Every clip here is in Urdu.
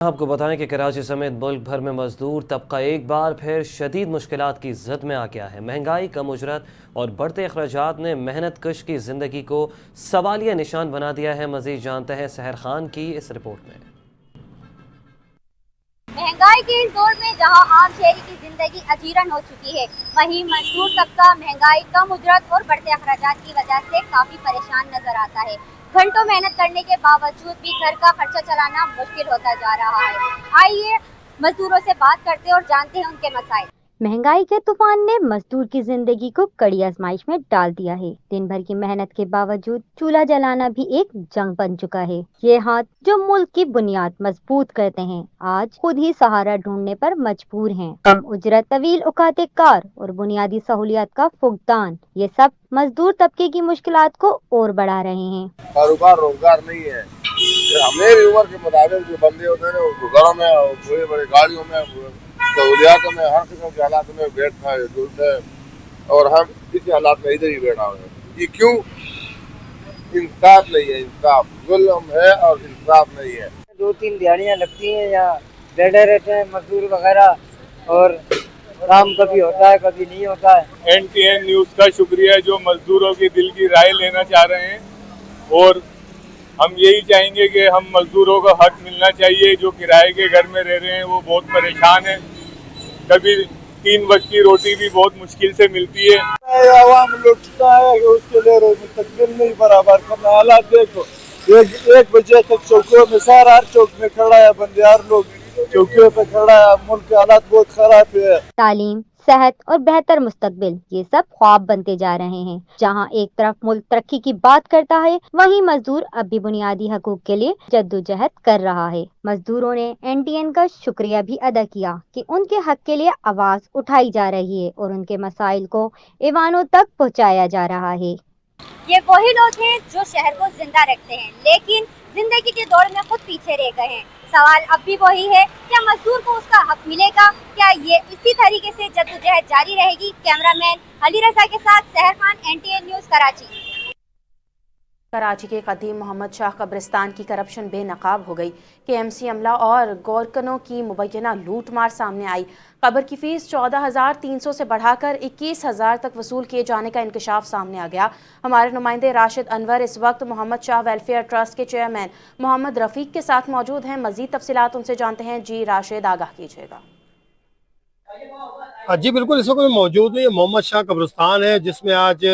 آپ کو بتائیں کہ کراچی سمیت ملک بھر میں مزدور طبقہ ایک بار پھر شدید مشکلات کی زد میں آ گیا ہے۔ مہنگائی، کم اجرت اور بڑھتے اخراجات نے محنت کش کی زندگی کو سوالیہ نشان بنا دیا ہے۔ مزید جانتے ہیں سحر خان کی اس رپورٹ میں۔ مہنگائی کے اس دور میں جہاں عام شہری کی زندگی اجیرن ہو چکی ہے، وہیں مزدور طبقہ مہنگائی، کم اجرت اور بڑھتے اخراجات کی وجہ سے کافی پریشان نظر آتا ہے۔ گھنٹوں محنت کرنے کے باوجود بھی گھر کا خرچہ چلانا مشکل ہوتا جا رہا ہے۔ آئیے مزدوروں سے بات کرتے اور جانتے ہیں ان کے مسائل۔ مہنگائی کے طوفان نے مزدور کی زندگی کو کڑی آزمائش میں ڈال دیا ہے۔ دن بھر کی محنت کے باوجود چولہا جلانا بھی ایک جنگ بن چکا ہے۔ یہ ہاتھ جو ملک کی بنیاد مضبوط کرتے ہیں، آج خود ہی سہارا ڈھونڈنے پر مجبور ہیں۔ کم اجرت، طویل اوقات کار اور بنیادی سہولیات کا فقدان، یہ سب مزدور طبقے کی مشکلات کو اور بڑھا رہے ہیں۔ کاروبار روزگار نہیں ہے۔ میری عمر کے مطابق جو بندے ہوتے ہیں وہ گھروں میں اور بڑی بڑی گاڑیوں میں، سہولیاتوں میں، ہر قسم کے حالات میں بیٹھنا ہے ڈھونڈتے ہیں، اور ہم اسی حالات میں ادھر ہی بیٹھا ہوئے ہیں۔ یہ کیوں؟ انصاف نہیں ہے، انصاف ظلم ہے اور انصاف نہیں ہے۔ 2-3 دیہڑیاں لگتی ہیں یا بیٹھے رہتے ہیں مزدور وغیرہ، اور کام کبھی ہوتا ہے کبھی نہیں ہوتا ہے۔ NTN نیوز کا شکریہ جو مزدوروں کی دل کی رائے لینا چاہ رہے ہیں، اور ہم یہی چاہیں گے کہ ہم مزدوروں کا حق ملنا چاہیے۔ جو کرائے کے گھر میں رہ رہے ہیں وہ بہت پریشان ہیں، کبھی 3 وقت کی روٹی بھی بہت مشکل سے ملتی ہے۔ عوام لوٹتا ہے کہ اس کے لیے مستقبل نہیں برابر کرنا۔ حالات دیکھو، 1 بجے تک چوکیوں میں، سارا ہر چوک میں کھڑا ہے بندے، ہر لوگ چوکیوں پہ کھڑا ہے۔ ملک کے حالات بہت خراب ہے۔ تعلیم، صحت اور بہتر مستقبل، یہ سب خواب بنتے جا رہے ہیں۔ جہاں ایک طرف ملک ترقی کی بات کرتا ہے، وہیں مزدور اب بھی بنیادی حقوق کے لیے جدوجہد کر رہا ہے۔ مزدوروں نے NTN کا شکریہ بھی ادا کیا کہ ان کے حق کے لیے آواز اٹھائی جا رہی ہے اور ان کے مسائل کو ایوانوں تک پہنچایا جا رہا ہے۔ یہ وہی لوگ ہیں جو شہر کو زندہ رکھتے ہیں، لیکن زندگی کے دوڑ میں خود پیچھے رہ گئے ہیں۔ سوال اب بھی وہی ہے، کیا مزدور کو اس کا حق ملے گا؟ کیا یہ اسی طریقے سے جدوجہد جاری رہے گی؟ کیمرہ مین علی رضا کے ساتھ سحر خان، NTN نیوز، کراچی۔ کراچی کے قدیم محمد شاہ قبرستان کی کرپشن بے نقاب ہو گئی۔ KMC عملہ اور گورکنوں کی مبینہ لوٹ مار سامنے آئی۔ قبر کی فیس 14,300 سے بڑھا کر 21,000 تک وصول کیے جانے کا انکشاف سامنے آ گیا۔ ہمارے نمائندے راشد انور اس وقت محمد شاہ ویلفیئر ٹرسٹ کے چیئرمین محمد رفیق کے ساتھ موجود ہیں۔ مزید تفصیلات ان سے جانتے ہیں۔ جی راشد، آگاہ کیجیے گا۔ جی بالکل، اس وقت موجود ہے محمد شاہ قبرستان ہے، جس میں آج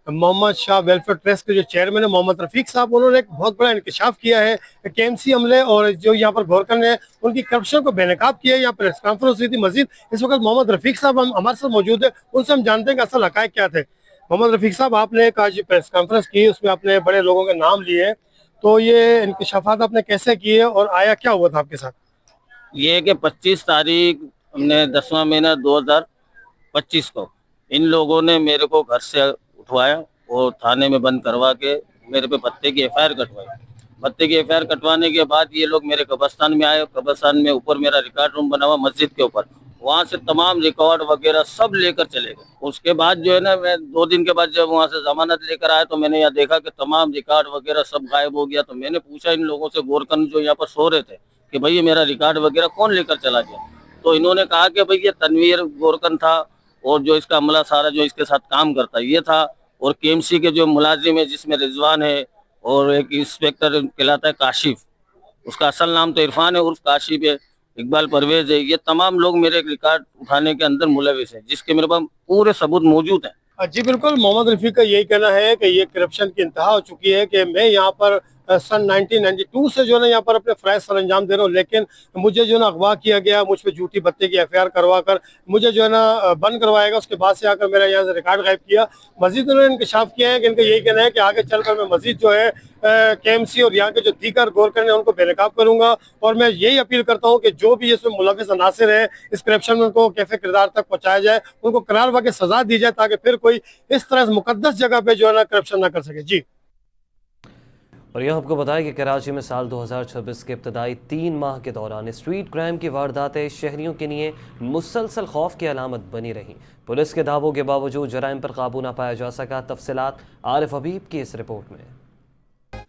محمد شاہ ویلفیئر ٹرسٹ کے جو چیئرمین ہیں محمد رفیق صاحب، انہوں نے ایک بہت بڑا انکشاف کیا ہے۔ KMC عملے اور جو یہاں پر گورکن ہیں ان کی کرپشن کو بے نقاب کیا ہے۔ یہاں پریس کانفرنس ہوئی تھی۔ مزید اس وقت محمد رفیق صاحب ہمارے ساتھ موجود ہیں، ان سے ہم جانتے ہیں کہ اصل حقائق کیا تھے۔ محمد رفیق صاحب، آپ نے آج پریس کانفرنس کی، اس میں آپ نے بڑے لوگوں کے نام لیے، تو یہ انکشافات آپ نے کیسے کیے اور آیا کیا ہوا تھا آپ کے ساتھ؟ یہ کہ 25 تاریخ ہم نے 10واں مہینہ 2025 کو ان لوگوں نے میرے کو گھر سے اٹھوایا اور تھانے میں بند کروا کے میرے پہ بھتے کی FIR کٹوائی۔ بھتے کی FIR کٹوانے کے بعد یہ لوگ میرے قبرستان میں آئے۔ قبرستان میں اوپر میرا ریکارڈ روم بنا ہوا مسجد کے اوپر، وہاں سے تمام ریکارڈ وغیرہ سب لے کر چلے گئے۔ اس کے بعد جو ہے نا، میں 2 دن کے بعد جب وہاں سے ضمانت لے کر آیا تو میں نے یہاں دیکھا کہ تمام ریکارڈ وغیرہ سب غائب ہو گیا۔ تو میں نے پوچھا ان لوگوں سے، گورکن جو یہاں پر سو رہے تھے، کہ بھئی یہ میرا ریکارڈ وغیرہ کون لے کر چلا گیا؟ تو انہوں نے کہا کہ بھئی یہ تنویر گورکن تھا، اور جو اس کا عملہ سارا جو اس کے ساتھ کام کرتا ہے یہ تھا، اور KMC کے جو ملازم ہے جس میں رضوان ہے اور ایک انسپیکٹر کہلاتا ہے کاشف، اس کا اصل نام تو عرفان ہے، عرف کاشف ہے، اقبال پرویز ہے، یہ تمام لوگ میرے ریکارڈ اٹھانے کے اندر ملوث ہیں، جس کے میرے پاس پورے ثبوت موجود ہیں۔ جی بالکل، محمد رفیق کا یہی کہنا ہے کہ یہ کرپشن کی انتہا ہو چکی ہے کہ میں یہاں پر سن 1992 سے جو ہے نا یہاں پر اپنے فرائض سر انجام دے رہا ہوں، لیکن مجھے جو ہے نا اغوا کیا گیا، مجھ پہ جھوٹی بھتے کی FIR کروا کر مجھے جو ہے نا بند کروائے گا۔ اس کے بعد سے آ کر میرا یہاں سے ریکارڈ غائب کیا۔ مزید انہوں نے انکشاف کیا ہے کہ ان کا یہی کہنا ہے کہ آگے چل کر میں مزید جو ہے KMC اور یہاں کے جو دیگر گورکن ہیں ان کو بے نقاب کروں گا، اور میں یہی اپیل کرتا ہوں کہ جو بھی اس میں ملوث عناصر ہیں اس کرپشن میں ان کو کیفے کردار تک پہنچایا جائے، ان کو قرار واقع سزا دی جائے، تاکہ پھر کوئی اس طرح مقدس جگہ پہ جو ہے نا کرپشن نہ کر سکے۔ جی، اور یہ آپ کو بتائیں کہ کراچی میں سال 2026 کے ابتدائی 3 ماہ کے دوران اسٹریٹ کرائم کی وارداتیں شہریوں کے لیے مسلسل خوف کی علامت بنی رہیں۔ پولیس کے دعووں کے باوجود جرائم پر قابو نہ پایا جا سکا۔ تفصیلات عارف حبیب کی اس رپورٹ میں۔